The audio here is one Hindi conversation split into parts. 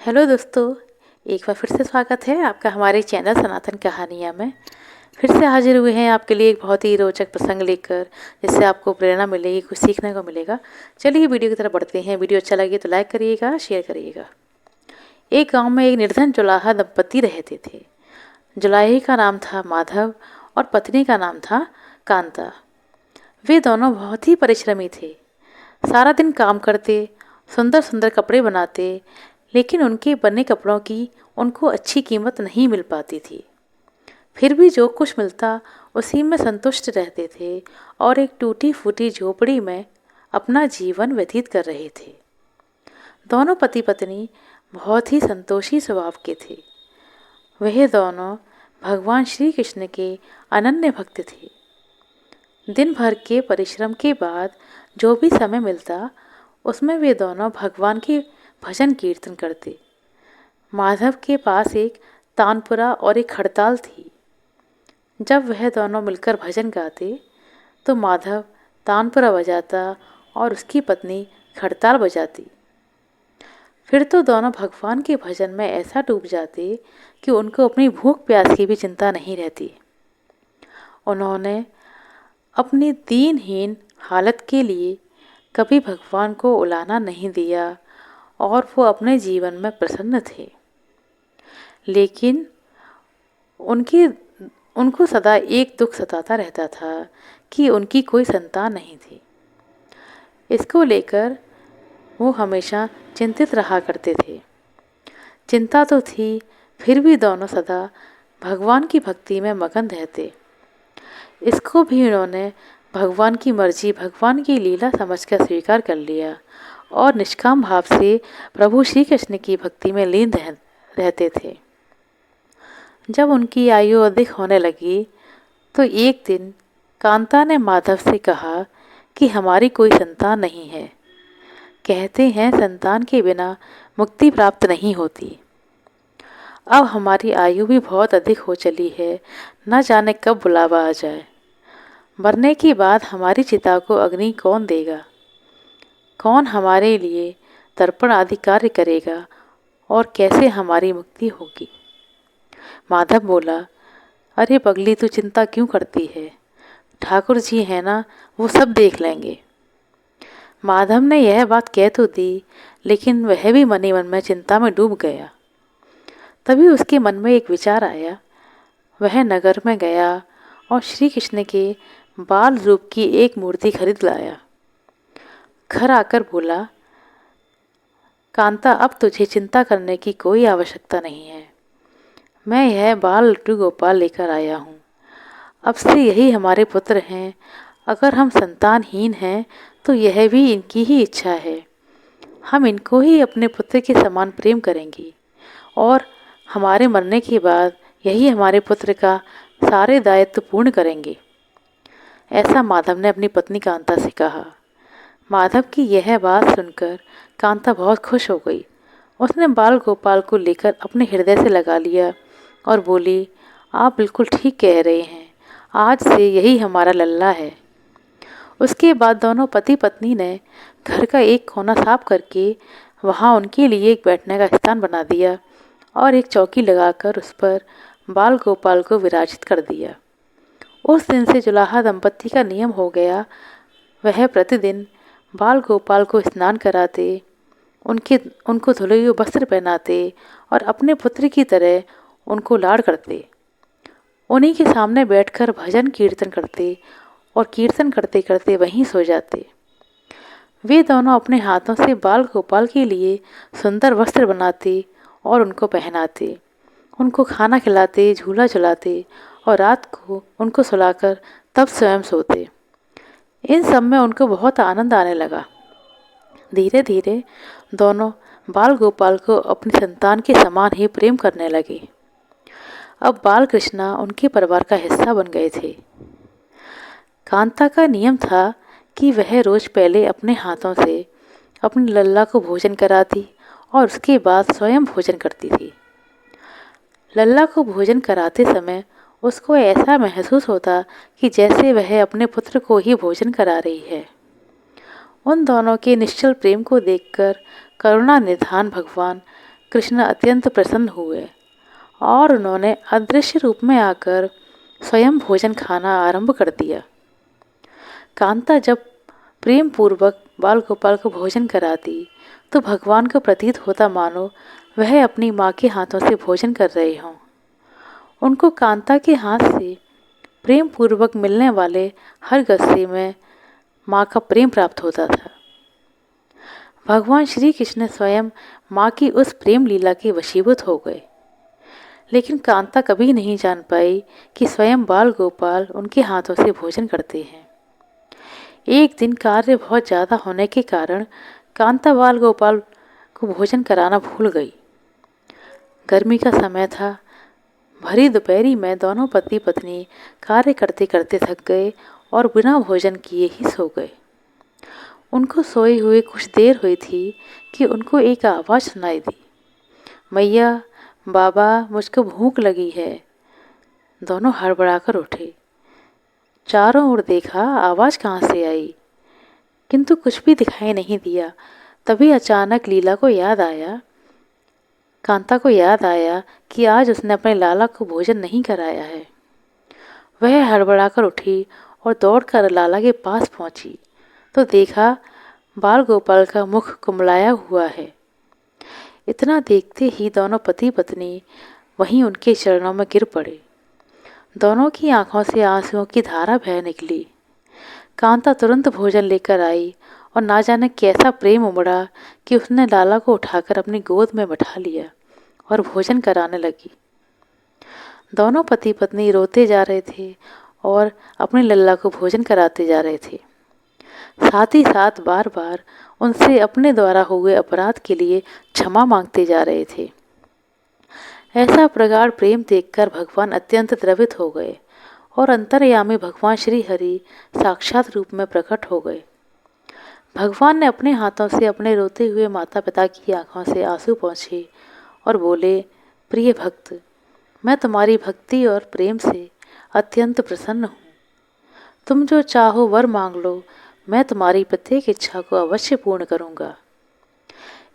हेलो दोस्तों, एक बार फिर से स्वागत है आपका हमारे चैनल सनातन कहानियाँ में। फिर से हाजिर हुए हैं आपके लिए एक बहुत ही रोचक प्रसंग लेकर, जिससे आपको प्रेरणा मिलेगी, कुछ सीखने को मिलेगा। चलिए वीडियो की तरफ बढ़ते हैं। वीडियो अच्छा लगे तो लाइक करिएगा, शेयर करिएगा। एक गांव में एक निर्धन जुलाहा दंपति रहते थे। जुलाहे का नाम था माधव और पत्नी का नाम था कांता। वे दोनों बहुत ही परिश्रमी थे। सारा दिन काम करते, सुंदर सुंदर कपड़े बनाते, लेकिन उनके बने कपड़ों की उनको अच्छी कीमत नहीं मिल पाती थी। फिर भी जो कुछ मिलता उसी में संतुष्ट रहते थे और एक टूटी फूटी झोपड़ी में अपना जीवन व्यतीत कर रहे थे। दोनों पति पत्नी बहुत ही संतोषी स्वभाव के थे। वह दोनों भगवान श्री कृष्ण के अनन्य भक्त थे। दिन भर के परिश्रम के बाद जो भी समय मिलता उसमें वे दोनों भगवान के भजन कीर्तन करते। माधव के पास एक तानपुरा और एक खड़ताल थी। जब वह दोनों मिलकर भजन गाते तो माधव तानपुरा बजाता और उसकी पत्नी खड़ताल बजाती। फिर तो दोनों भगवान के भजन में ऐसा डूब जाते कि उनको अपनी भूख प्यास की भी चिंता नहीं रहती। उन्होंने अपनी दीनहीन हालत के लिए कभी भगवान को उलाना नहीं दिया और वो अपने जीवन में प्रसन्न थे। लेकिन उनकी उनको सदा एक दुख सताता रहता था कि उनकी कोई संतान नहीं थी। इसको लेकर वो हमेशा चिंतित रहा करते थे। चिंता तो थी, फिर भी दोनों सदा भगवान की भक्ति में मगन रहते। इसको भी उन्होंने भगवान की मर्जी, भगवान की लीला समझकर स्वीकार कर लिया और निष्काम भाव से प्रभु श्री कृष्ण की भक्ति में लीन रहते थे। जब उनकी आयु अधिक होने लगी तो एक दिन कांता ने माधव से कहा कि हमारी कोई संतान नहीं है। कहते हैं संतान के बिना मुक्ति प्राप्त नहीं होती। अब हमारी आयु भी बहुत अधिक हो चली है, न जाने कब बुलावा आ जाए। मरने के बाद हमारी चिता को अग्नि कौन देगा? कौन हमारे लिए तर्पण आदि कार्य करेगा और कैसे हमारी मुक्ति होगी? माधव बोला, अरे पगली, तू चिंता क्यों करती है? ठाकुर जी है ना, वो सब देख लेंगे। माधव ने यह बात कह तो दी, लेकिन वह भी मन ही मन में चिंता में डूब गया। तभी उसके मन में एक विचार आया। वह नगर में गया और श्री कृष्ण के बाल रूप की एक मूर्ति खरीद लाया। घर आकर बोला, कांता, अब तुझे चिंता करने की कोई आवश्यकता नहीं है। मैं यह बाल लड्डू गोपाल लेकर आया हूँ। अब से यही हमारे पुत्र हैं। अगर हम संतानहीन हैं तो यह भी इनकी ही इच्छा है। हम इनको ही अपने पुत्र के समान प्रेम करेंगे और हमारे मरने के बाद यही हमारे पुत्र का सारे दायित्व पूर्ण करेंगे। ऐसा माधव ने अपनी पत्नी कांता से कहा। माधव की यह बात सुनकर कांता बहुत खुश हो गई। उसने बाल गोपाल को लेकर अपने हृदय से लगा लिया और बोली, आप बिल्कुल ठीक कह रहे हैं, आज से यही हमारा लल्ला है। उसके बाद दोनों पति पत्नी ने घर का एक कोना साफ करके वहाँ उनके लिए एक बैठने का स्थान बना दिया और एक चौकी लगाकर उस पर बाल गोपाल को विराजित कर दिया। उस दिन से जुलाहा दंपति का नियम हो गया। वह प्रतिदिन बाल गोपाल को स्नान कराते, उनको धुले हुए वस्त्र पहनाते और अपने पुत्र की तरह उनको लाड़ करते। उन्हीं के सामने बैठकर भजन कीर्तन करते और कीर्तन करते करते वहीं सो जाते। वे दोनों अपने हाथों से बाल गोपाल के लिए सुंदर वस्त्र बनाते और उनको पहनाते, उनको खाना खिलाते, झूला झुलाते और रात को उनको सुलाकर तब स्वयं सोते। इन सब में उनको बहुत आनंद आने लगा। धीरे धीरे दोनों बाल गोपाल को अपनी संतान के समान ही प्रेम करने लगे। अब बाल कृष्णा उनके परिवार का हिस्सा बन गए थे। कांता का नियम था कि वह रोज पहले अपने हाथों से अपनी लल्ला को भोजन कराती और उसके बाद स्वयं भोजन करती थी। लल्ला को भोजन कराते समय उसको ऐसा महसूस होता कि जैसे वह अपने पुत्र को ही भोजन करा रही है। उन दोनों के निश्चल प्रेम को देखकर करुणा निधान भगवान कृष्ण अत्यंत प्रसन्न हुए और उन्होंने अदृश्य रूप में आकर स्वयं भोजन खाना आरंभ कर दिया। कांता जब प्रेम पूर्वक बाल गोपाल को भोजन कराती तो भगवान को प्रतीत होता मानो वह अपनी माँ के हाथों से भोजन कर रहे हों। उनको कांता के हाथ से प्रेम पूर्वक मिलने वाले हर गस्से में माँ का प्रेम प्राप्त होता था। भगवान श्री कृष्ण स्वयं माँ की उस प्रेम लीला के वशीभूत हो गए, लेकिन कांता कभी नहीं जान पाई कि स्वयं बाल गोपाल उनके हाथों से भोजन करते हैं। एक दिन कार्य बहुत ज़्यादा होने के कारण कांता बाल गोपाल को भोजन कराना भूल गई। गर्मी का समय था। भरी दोपहरी में दोनों पति पत्नी कार्य करते करते थक गए और बिना भोजन किए ही सो गए। उनको सोए हुए कुछ देर हुई थी कि उनको एक आवाज़ सुनाई दी, मैया, बाबा, मुझको भूख लगी है। दोनों हड़बड़ाकर उठे। चारों ओर देखा, आवाज़ कहाँ से आई, किंतु कुछ भी दिखाई नहीं दिया। तभी अचानक कांता को याद आया कि आज उसने अपने लाला को भोजन नहीं कराया है। वह हड़बड़ाकर उठी और दौड़कर लाला के पास पहुंची तो देखा बाल गोपाल का मुख कुमलाया हुआ है। इतना देखते ही दोनों पति पत्नी वहीं उनके चरणों में गिर पड़े। दोनों की आंखों से आंसुओं की धारा बह निकली। कांता तुरंत भोजन लेकर आई और ना जाने कैसा प्रेम उमड़ा कि उसने लाला को उठाकर अपनी गोद में बैठा लिया और भोजन कराने लगी। दोनों पति पत्नी रोते जा रहे थे और अपने लल्ला को भोजन कराते जा रहे थे। साथ ही साथ बार बार उनसे अपने द्वारा हुए अपराध के लिए क्षमा मांगते जा रहे थे। ऐसा प्रगाढ़ प्रेम देखकर भगवान अत्यंत द्रवित हो गए और अंतर्यामी भगवान श्री हरि साक्षात रूप में प्रकट हो गए। भगवान ने अपने हाथों से अपने रोते हुए माता पिता की आंखों से आंसू पोंछे और बोले, प्रिय भक्त, मैं तुम्हारी भक्ति और प्रेम से अत्यंत प्रसन्न हूँ। तुम जो चाहो वर मांग लो, मैं तुम्हारी प्रत्येक इच्छा को अवश्य पूर्ण करूँगा।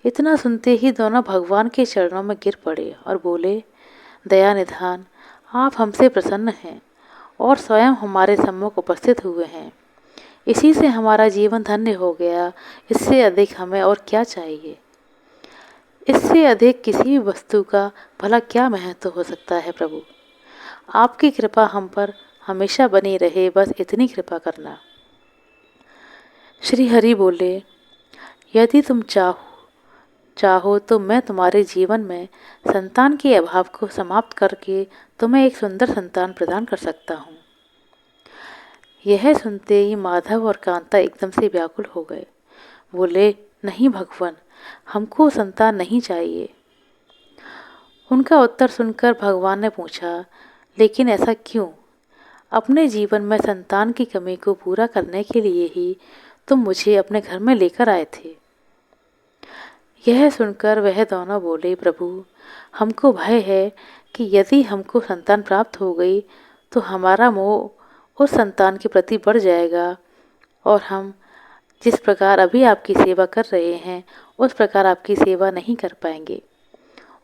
इतना सुनते ही दोनों भगवान के चरणों में गिर पड़े और बोले, दया निधान, आप हमसे प्रसन्न हैं और स्वयं हमारे सम्मुख उपस्थित हुए हैं। इसी से हमारा जीवन धन्य हो गया। इससे अधिक हमें और क्या चाहिए। इससे अधिक किसी भी वस्तु का भला क्या महत्व हो सकता है। प्रभु, आपकी कृपा हम पर हमेशा बनी रहे, बस इतनी कृपा करना। श्री हरि बोले, यदि तुम चाहो तो मैं तुम्हारे जीवन में संतान के अभाव को समाप्त करके तुम्हें एक सुंदर संतान प्रदान कर सकता हूँ। यह सुनते ही माधव और कांता एकदम से व्याकुल हो गए। बोले, नहीं भगवान, हमको संतान नहीं चाहिए। उनका उत्तर सुनकर भगवान ने पूछा, लेकिन ऐसा क्यों? अपने जीवन में संतान की कमी को पूरा करने के लिए ही तुम मुझे अपने घर में लेकर आए थे। यह सुनकर वह दोनों बोले, प्रभु, हमको भय है कि यदि हमको संतान प्राप्त हो गई तो हमारा मोह उस संतान के प्रति बढ़ जाएगा और हम जिस प्रकार अभी आपकी सेवा कर रहे हैं उस प्रकार आपकी सेवा नहीं कर पाएंगे।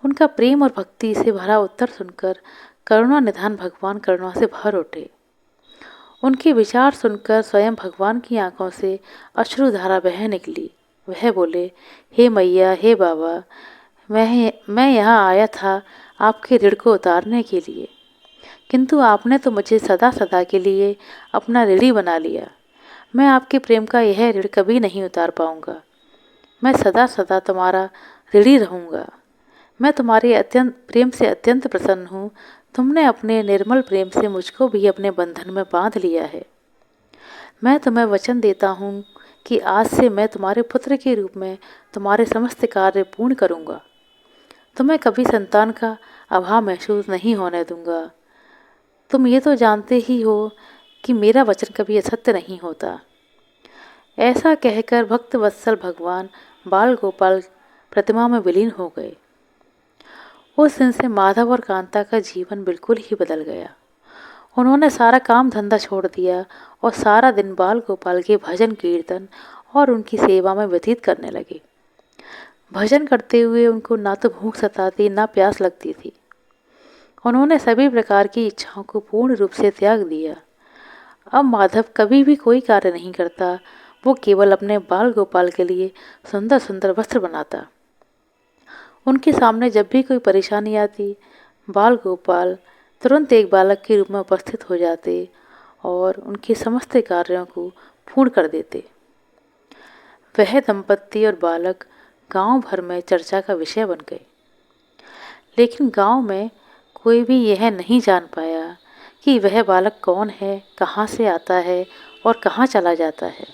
उनका प्रेम और भक्ति से भरा उत्तर सुनकर करुणा निधान भगवान करुणा से भर उठे। उनके विचार सुनकर स्वयं भगवान की आंखों से अश्रुधारा बह निकली। वह बोले, हे मैया, हे बाबा, मैं यहाँ आया था आपके ऋण को उतारने के लिए, किंतु आपने तो मुझे सदा सदा के लिए अपना ऋणी बना लिया। मैं आपके प्रेम का यह ऋण कभी नहीं उतार पाऊँगा। मैं सदा सदा तुम्हारा ऋणी रहूँगा। मैं तुम्हारे अत्यंत प्रेम से अत्यंत प्रसन्न हूँ। तुमने अपने निर्मल प्रेम से मुझको भी अपने बंधन में बांध लिया है। मैं तुम्हें वचन देता हूँ कि आज से मैं तुम्हारे पुत्र के रूप में तुम्हारे समस्त कार्य पूर्ण करूँगा। तुम्हें कभी संतान का अभाव महसूस नहीं होने दूंगा। तुम ये तो जानते ही हो कि मेरा वचन कभी असत्य नहीं होता। ऐसा कहकर भक्त वत्सल भगवान बाल गोपाल प्रतिमा में विलीन हो गए। उस दिन से माधव और कांता का जीवन बिल्कुल ही बदल गया। उन्होंने सारा काम धंधा छोड़ दिया और सारा दिन बाल गोपाल के भजन कीर्तन और उनकी सेवा में व्यतीत करने लगे। भजन करते हुए उनको ना तो भूख सताती ना प्यास लगती थी। उन्होंने सभी प्रकार की इच्छाओं को पूर्ण रूप से त्याग दिया। अब माधव कभी भी कोई कार्य नहीं करता, वो केवल अपने बाल गोपाल के लिए सुंदर सुंदर वस्त्र बनाता। उनके सामने जब भी कोई परेशानी आती, बाल गोपाल तुरंत एक बालक के रूप में उपस्थित हो जाते और उनके समस्त कार्यों को पूर्ण कर देते। वह दंपत्ति और बालक गांव भर में चर्चा का विषय बन गए, लेकिन गांव में कोई भी यह नहीं जान पाया कि वह बालक कौन है, कहाँ से आता है और कहाँ चला जाता है।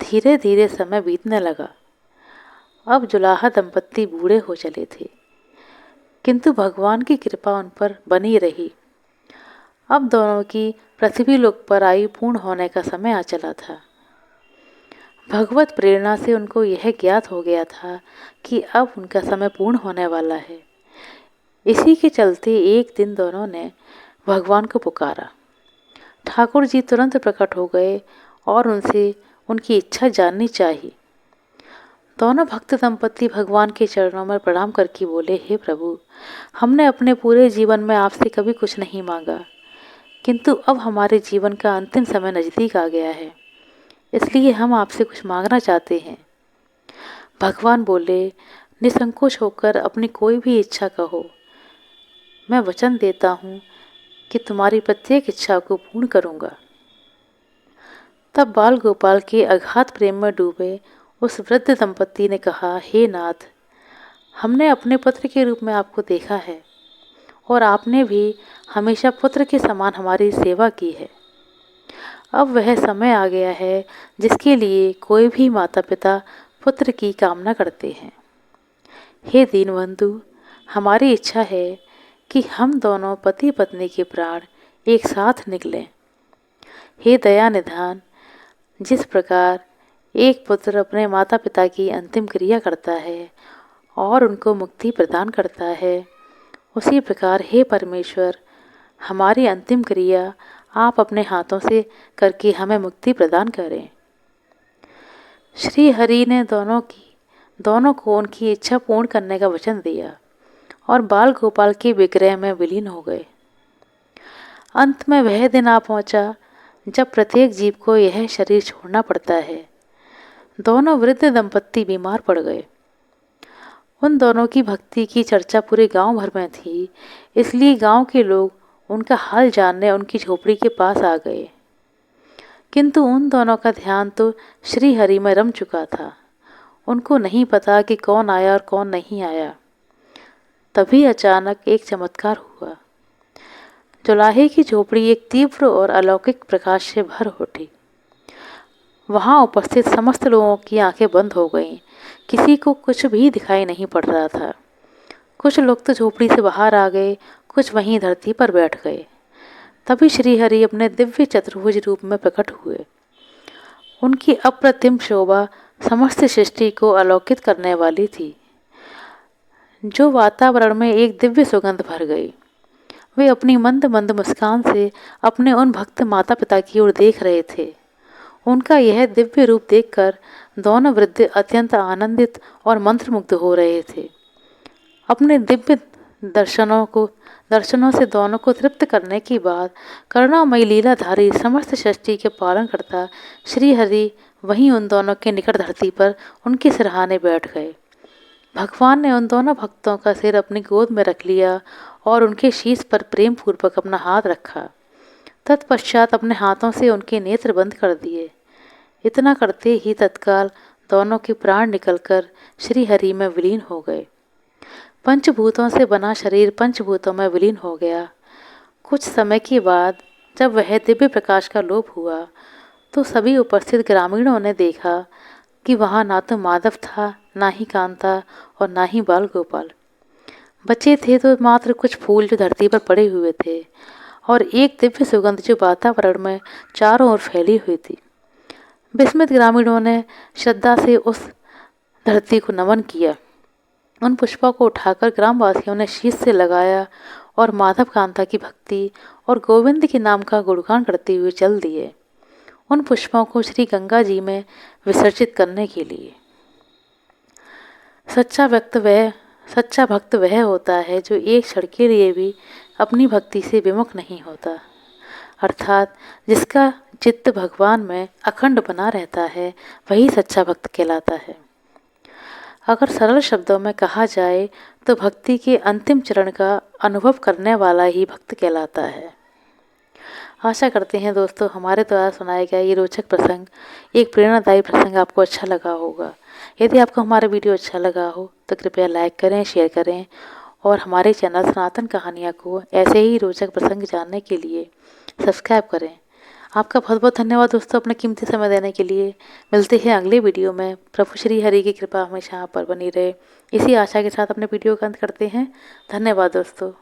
धीरे धीरे समय बीतने लगा। अब जुलाहा दंपत्ति बूढ़े हो चले थे, किंतु भगवान की कृपा उन पर बनी रही। अब दोनों की पृथ्वी लोक पर आयु पूर्ण होने का समय आ चला था। भगवत प्रेरणा से उनको यह ज्ञात हो गया था कि अब उनका समय पूर्ण होने वाला है। इसी के चलते एक दिन दोनों ने भगवान को पुकारा। ठाकुर जी तुरंत प्रकट हो गए और उनसे उनकी इच्छा जाननी चाहिए। दोनों भक्त दंपत्ति भगवान के चरणों में प्रणाम करके बोले, हे प्रभु, हमने अपने पूरे जीवन में आपसे कभी कुछ नहीं मांगा, किंतु अब हमारे जीवन का अंतिम समय नज़दीक आ गया है, इसलिए हम आपसे कुछ मांगना चाहते हैं। भगवान बोले, निसंकोच होकर अपनी कोई भी इच्छा कहो, मैं वचन देता हूँ कि तुम्हारी प्रत्येक इच्छा को पूर्ण करूँगा। तब बाल गोपाल के अगाध प्रेम में डूबे उस वृद्ध दंपत्ति ने कहा, हे नाथ, हमने अपने पुत्र के रूप में आपको देखा है और आपने भी हमेशा पुत्र के समान हमारी सेवा की है। अब वह समय आ गया है जिसके लिए कोई भी माता पिता पुत्र की कामना करते हैं। हे दीनबंधु, हमारी इच्छा है कि हम दोनों पति पत्नी के प्राण एक साथ निकलें। हे दया निधान, जिस प्रकार एक पुत्र अपने माता पिता की अंतिम क्रिया करता है और उनको मुक्ति प्रदान करता है, उसी प्रकार हे परमेश्वर, हमारी अंतिम क्रिया आप अपने हाथों से करके हमें मुक्ति प्रदान करें। श्री हरि ने दोनों को उनकी इच्छा पूर्ण करने का वचन दिया और बाल गोपाल के विग्रह में विलीन हो गए। अंत में वह दिन आ पहुंचा जब प्रत्येक जीव को यह शरीर छोड़ना पड़ता है। दोनों वृद्ध दंपत्ति बीमार पड़ गए। उन दोनों की भक्ति की चर्चा पूरे गांव भर में थी, इसलिए गांव के लोग उनका हाल जानने उनकी झोपड़ी के पास आ गए। किंतु उन दोनों का ध्यान तो श्री हरि में रम चुका था। उनको नहीं पता कि कौन आया और कौन नहीं आया। तभी अचानक एक चमत्कार हुआ। जुलाहे की झोपड़ी एक तीव्र और अलौकिक प्रकाश से भर उठी। वहां उपस्थित समस्त लोगों की आंखें बंद हो गईं। किसी को कुछ भी दिखाई नहीं पड़ रहा था। कुछ लोग तो झोपड़ी से बाहर आ गए, कुछ वहीं धरती पर बैठ गए। तभी श्री हरि अपने दिव्य चतुर्भुज रूप में प्रकट हुए। उनकी अप्रतिम शोभा समस्त सृष्टि को अलौकित करने वाली थी, जो वातावरण में एक दिव्य सुगंध भर गई। वे अपनी मंद मंद मुस्कान से अपने उन भक्त माता पिता की ओर देख रहे थे। उनका यह दिव्य रूप देखकर दोनों वृद्ध अत्यंत आनंदित और मंत्रमुग्ध हो रहे थे। अपने दिव्य दर्शनों से दोनों को तृप्त करने के बाद करुणामयी लीलाधारी समस्त सृष्टि के पालनकर्ता श्री हरि वहीं उन दोनों के निकट धरती पर उनके सिरहाने बैठ गए। भगवान ने उन दोनों भक्तों का सिर अपनी गोद में रख लिया और उनके शीश पर प्रेम पूर्वक अपना हाथ रखा। तत्पश्चात अपने हाथों से उनके नेत्र बंद कर दिए। इतना करते ही तत्काल दोनों के प्राण निकलकर श्री हरि में विलीन हो गए। पंचभूतों से बना शरीर पंचभूतों में विलीन हो गया। कुछ समय के बाद जब वह दिव्य प्रकाश का लोप हुआ तो सभी उपस्थित ग्रामीणों ने देखा कि वहाँ ना तो माधव था, ना ही कांता और ना ही बाल गोपाल। बचे थे तो मात्र कुछ फूल जो धरती पर पड़े हुए थे और एक दिव्य सुगंध जो वातावरण में चारों ओर फैली हुई थी। विस्मित ग्रामीणों ने श्रद्धा से उस धरती को नमन किया। उन पुष्पों को उठाकर ग्रामवासियों ने शीश से लगाया और माधव कांता की भक्ति और गोविंद के नाम का गुणगान करते हुए चल दिए उन पुष्पों को श्री गंगा जी में विसर्जित करने के लिए। सच्चा भक्त वह होता है जो एक क्षण के लिए भी अपनी भक्ति से विमुख नहीं होता, अर्थात जिसका चित्त भगवान में अखंड बना रहता है, वही सच्चा भक्त कहलाता है। अगर सरल शब्दों में कहा जाए तो भक्ति के अंतिम चरण का अनुभव करने वाला ही भक्त कहलाता है। आशा करते हैं दोस्तों हमारे द्वारा सुनाया गया ये रोचक प्रसंग, एक प्रेरणादायी प्रसंग आपको अच्छा लगा होगा। यदि आपको हमारा वीडियो अच्छा लगा हो तो कृपया लाइक करें, शेयर करें और हमारे चैनल सनातन कहानियाँ को ऐसे ही रोचक प्रसंग जानने के लिए सब्सक्राइब करें। आपका बहुत बहुत धन्यवाद दोस्तों अपना कीमती समय देने के लिए। मिलते हैं अगले वीडियो में। प्रभु श्री हरि की कृपा हमेशा आप पर बनी रहे, इसी आशा के साथ अपने वीडियो का अंत करते हैं। धन्यवाद दोस्तों।